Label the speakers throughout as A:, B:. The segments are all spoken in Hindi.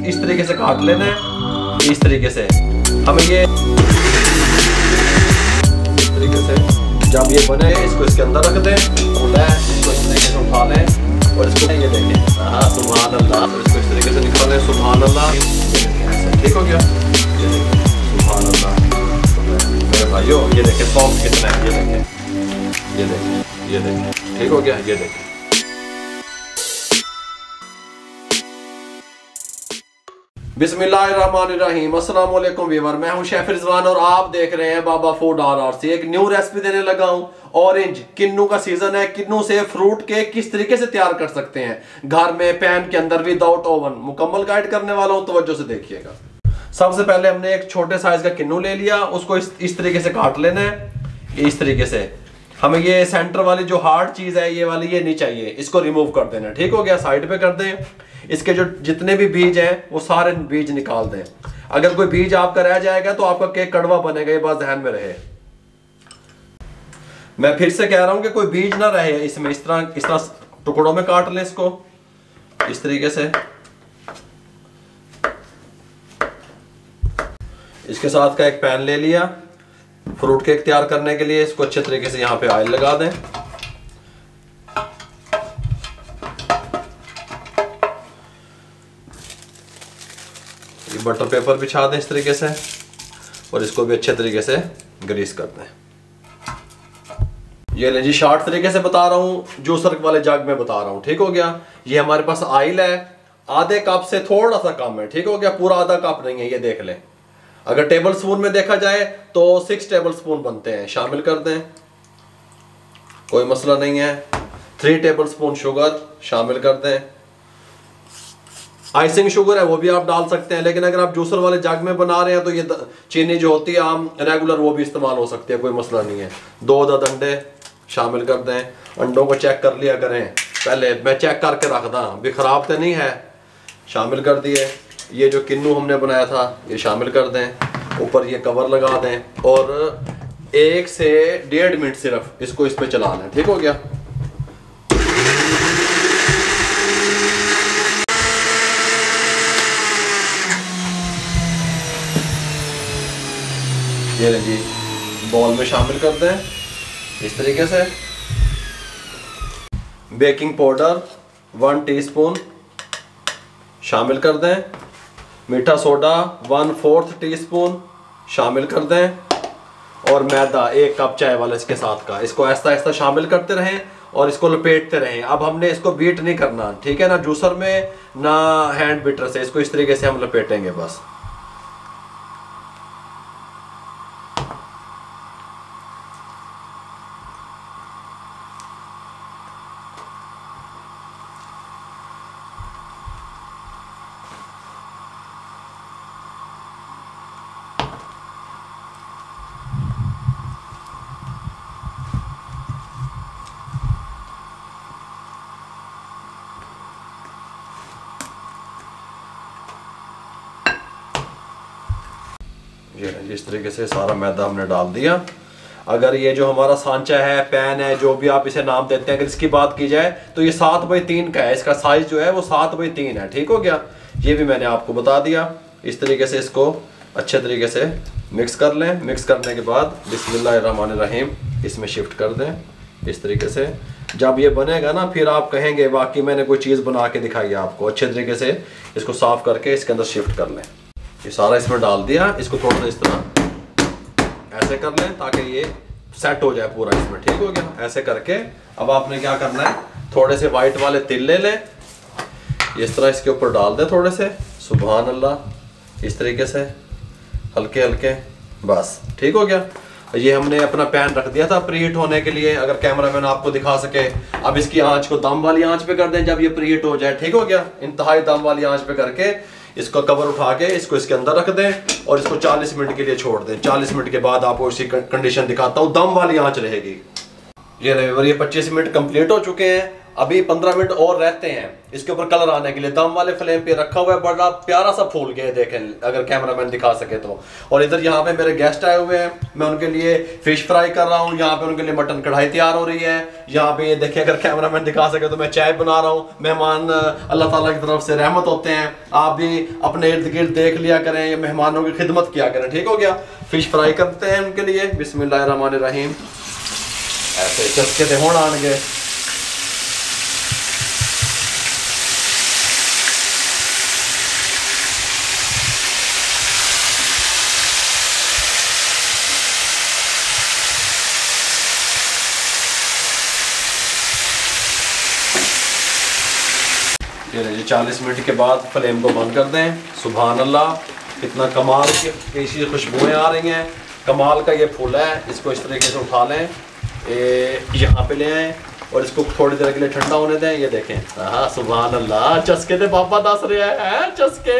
A: इस तरीके से काट लेना है, इस तरीके से हमें ये इस तरीके से जब ये बने इसको इसके अंदर रख दें, इसको इस तरीके से उठा लें और इसको ये देखें, हाँ सुभान अल्लाह, इसको इस तरीके से निकालें, सुभान अल्लाह, ठीक हो गया, ये देखें सुभान अल्लाह मेरे भाइयों, ये देखें सॉफ्ट कितना है, ये देखें, ये देखें, ये देखें, ठीक हो गया, ये देखें। बिस्मिल्लाहिर्रहमानिर्रहीम, अस्सलाम वालेकुम व्यूअर, मैं हूं शेफ रिजवान और आप देख रहे हैं बाबा फूड RRC। एक न्यू रेसिपी देने लगा हूं। ऑरेंज किन्नू का सीजन है, किन्नू से फ्रूट केक किस तरीके से तैयार कर सकते हैं घर में पैन के अंदर विदाउट ओवन, मुकम्मल गाइड करने वाला हूं, तवज्जो से देखिएगा। सबसे पहले हमने एक छोटे साइज का किन्नू ले लिया, उसको इस तरीके से काट लेना है, इस तरीके से। हमें ये सेंटर वाली जो हार्ड चीज है ये वाली, ये नहीं चाहिए, इसको रिमूव कर देना, ठीक हो गया, साइड पे कर दें। इसके जो जितने भी बीज हैं वो सारे बीज निकाल दें। अगर कोई बीज आपका रह जाएगा तो आपका केक कड़वा बनेगा, ये बात ध्यान में रहे। मैं फिर से कह रहा हूं कि कोई बीज ना रहे इसमें, इस तरह टुकड़ों में काट लें इसको इस तरीके से। इसके साथ का एक पैन ले लिया फ्रूट केक तैयार करने के लिए, इसको अच्छे तरीके से यहां पे ऑयल लगा दें। बटर पेपर बिछा दें इस तरीके से और इसको भी अच्छे तरीके से ग्रीस कर दें। ये लें जी, शॉर्ट तरीके से बता रहा हूं, जूसर वाले जग में बता रहा हूं, ठीक हो गया। ये हमारे पास ऑयल है, आधे कप से थोड़ा सा कम है, ठीक हो गया, पूरा आधा कप नहीं है, ये देख लें। अगर टेबल स्पून में देखा जाए तो 6 टेबल स्पून बनते हैं, शामिल कर दें, कोई मसला नहीं है। 3 टेबल स्पून शुगर शामिल कर दें। आइसिंग शुगर है वो भी आप डाल सकते हैं, लेकिन अगर आप जूसर वाले जग में बना रहे हैं तो ये चीनी जो होती है आम रेगुलर वो भी इस्तेमाल हो सकती है, कोई मसला नहीं है। 2 अदद अंडे शामिल कर दें। अंडों को चेक कर लिया करें पहले, मैं चेक करके रखदा भी खराब तो नहीं है, शामिल कर दिए। ये जो किन्नू हमने बनाया था ये शामिल कर दें, ऊपर ये कवर लगा दें और 1 से 1.5 मिनट सिर्फ इसको इस पे चला लें, ठीक हो गया। ये जी बॉल में शामिल कर दें इस तरीके से। बेकिंग पाउडर 1 टीस्पून शामिल कर दें। मीठा सोडा 1/4 टीस्पून शामिल कर दें और मैदा 1 कप चाय वाला इसके साथ का, इसको ऐसा ऐसा शामिल करते रहें और इसको लपेटते रहें। अब हमने इसको बीट नहीं करना, ठीक है ना, जूसर में ना हैंड बीटर से, इसको इस तरीके से हम लपेटेंगे बस। इस तरीके से सारा मैदा हमने डाल दिया। अगर ये जो हमारा सांचा है, पैन है, जो भी आप इसे नाम देते हैं, अगर इसकी बात की जाए तो ये 7x3 का है, इसका साइज जो है वो 7x3 है, ठीक हो गया। ये भी मैंने आपको बता दिया। इस तरीके से इसको अच्छे तरीके से मिक्स कर लें। मिक्स करने के बाद बिस्मिल्लाहिर्रहमानिर्रहीम इसमें शिफ्ट कर दें इस तरीके से। जब ये बनेगा ना फिर आप कहेंगे वाकई मैंने कोई चीज़ बना के दिखाई है आपको। अच्छे तरीके से इसको साफ करके इसके अंदर शिफ्ट कर लें। ये सारा इसमें डाल दिया, इसको थोड़ा सा इस तरह ऐसे कर लें ताकि ये सेट हो जाए पूरा इसमें, ठीक हो गया। ऐसे करके अब आपने क्या करना है, थोड़े से वाइट वाले तिल ले लें, इस तरह इसके ऊपर डाल दें थोड़े से, सुभान अल्लाह, इस तरीके से हल्के हल्के, बस ठीक हो गया। ये हमने अपना पैन रख दिया था प्रीहीट होने के लिए, अगर कैमरामैन आपको दिखा सके। अब इसकी आंच को दम वाली आंच पे कर दें जब ये प्रीहीट हो जाए, ठीक हो गया। इंतहाई दम वाली आंच पे करके इसको कवर उठा के इसको इसके अंदर रख दें और इसको 40 मिनट के लिए छोड़ दें। 40 मिनट के बाद आपको इसी कंडीशन दिखाता हूँ, दम वाली आंच रहेगी। ये 25 मिनट कंप्लीट हो चुके हैं अभी 15 मिनट और रहते हैं इसके ऊपर कलर आने के लिए। दम वाले फ्लेम पे रखा हुआ है, बड़ा प्यारा सा फूल गया है, देखें अगर कैमरामैन दिखा सके तो। और इधर यहाँ पे मेरे गेस्ट आए हुए हैं, मैं उनके लिए फिश फ्राई कर रहा हूँ। यहाँ पे उनके लिए मटन कढ़ाई तैयार हो रही है। यहाँ पे ये देखें, अगर कैमरामैन दिखा सके तो मैं चाय बना रहा हूँ। मेहमान अल्लाह ताला की तरफ से रहमत होते हैं, आप भी अपने इर्द गिर्द देख लिया करें, मेहमानों की खिदमत किया करें, ठीक हो गया। फिश फ्राई करते हैं उनके लिए, बिस्मिल्लाहिर्रहमानिर्रहीम। ऐसे चस्के थे होना आनगे। ये 40 मिनट के बाद फ्लेम को बंद कर दें। सुभान अल्लाह, कितना कमाल की खुशबुएं आ रही हैं। कमाल का ये फूल है, इसको इस तरीके से उठा लें, यहाँ पे ले आएँ और इसको थोड़ी देर के लिए ठंडा होने दें। ये देखें, हाँ सुभान अल्लाह, चस्के थे पापा दस रहे हैं चस्के।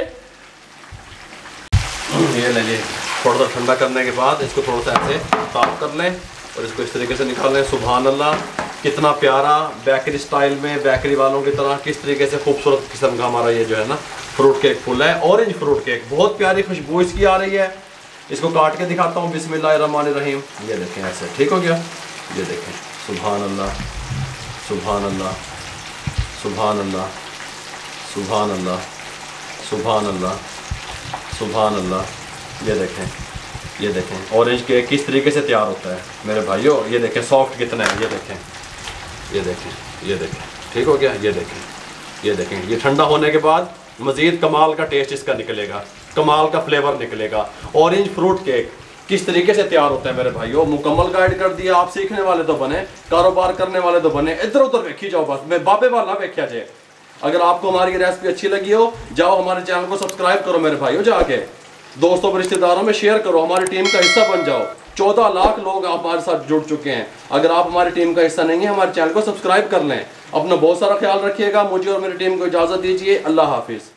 A: ये ले लीजिए, थोड़ा सा ठंडा करने के बाद इसको थोड़ा सा ऐसे साफ कर लें और इसको इस तरीके से निकाल लें। सुभान अल्लाह, कितना प्यारा बेकरी स्टाइल में, बेकरी वालों की तरह किस तरीके से खूबसूरत किस्म का हमारा ये जो है ना फ्रूट केक फूल है। ऑरेंज फ्रूट केक, बहुत प्यारी खुशबू इसकी आ रही है। इसको काट के दिखाता हूँ, बिस्मिल्लाहिर्रहमानिर्रहीम। ये देखें ऐसे, ठीक हो गया। ये देखें, सुभान अल्लाह, सुभान अल्लाह, सुभान अल्लाह, सुभान अल्लाह, सुभान अल्लाह, सुभान अल्लाह। ये देखें, ये देखें ऑरेंज केक किस तरीके से तैयार होता है मेरे भाइयों। ये देखें सॉफ्ट कितना है, ये देखें, ये देखें, ये देखें, ठीक हो गया। ये देखें, ये देखें, ये ठंडा होने के बाद मज़ीद कमाल का टेस्ट इसका निकलेगा, कमाल का फ्लेवर निकलेगा। ऑरेंज फ्रूट केक किस तरीके से तैयार होता है मेरे भाइयों, मुकम्मल गाइड कर दिया। आप सीखने वाले तो बने, कारोबार करने वाले तो बने, इधर उधर देखी जाओ, बस मैं बाबे वाला देखा जाए। अगर आपको हमारी रेसिपी अच्छी लगी हो, जाओ हमारे चैनल को सब्सक्राइब करो मेरे भाइयों, जाके दोस्तों और रिश्तेदारों में शेयर करो, हमारी टीम का हिस्सा बन जाओ। 14 लाख लोग हमारे साथ जुड़ चुके हैं। अगर आप हमारी टीम का हिस्सा नहीं है, हमारे चैनल को सब्सक्राइब कर लें। अपना बहुत सारा ख्याल रखिएगा। मुझे और मेरी टीम को इजाज़त दीजिए। अल्लाह हाफिज़।